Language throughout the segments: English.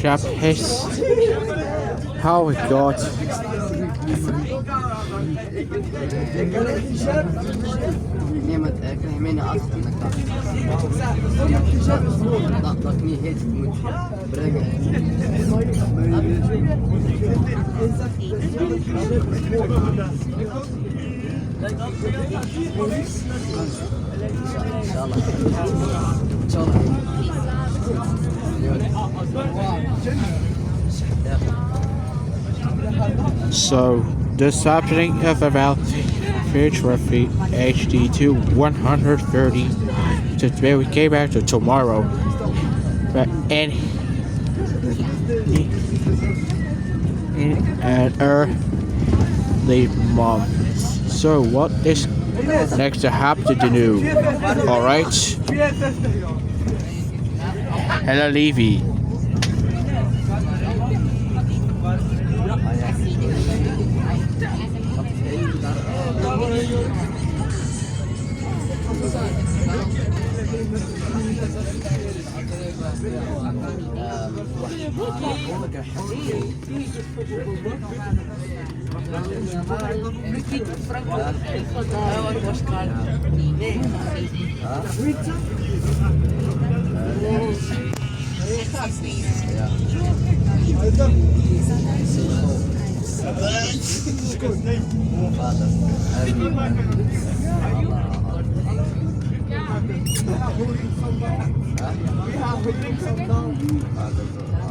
shop his. Oh my god. Nee, maar ik krijg mijn afstand. Dat ik niet heet moet brengen. So, the happening of about Futura FHD2 130. Today we came back to tomorrow. But in an early month. So what is next to happen to do? Alright. Hello Levy.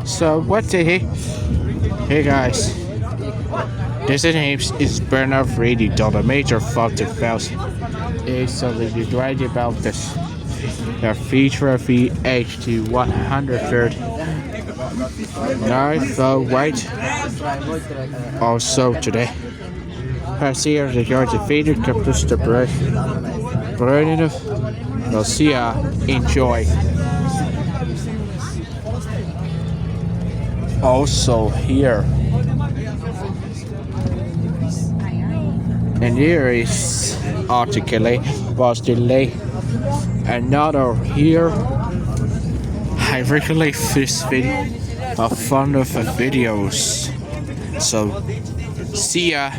So what the heck? Hey guys, this is Bernard Radio, the major fucking fails. Is so that you right about this. The feature VHD 130. Nice, so right. Also today, I see the yard the feeder captures the bread. Burning. We'll see ya. Enjoy. Also here, and here is article was delay. Another here. I regularly this video a fun of videos. So see ya.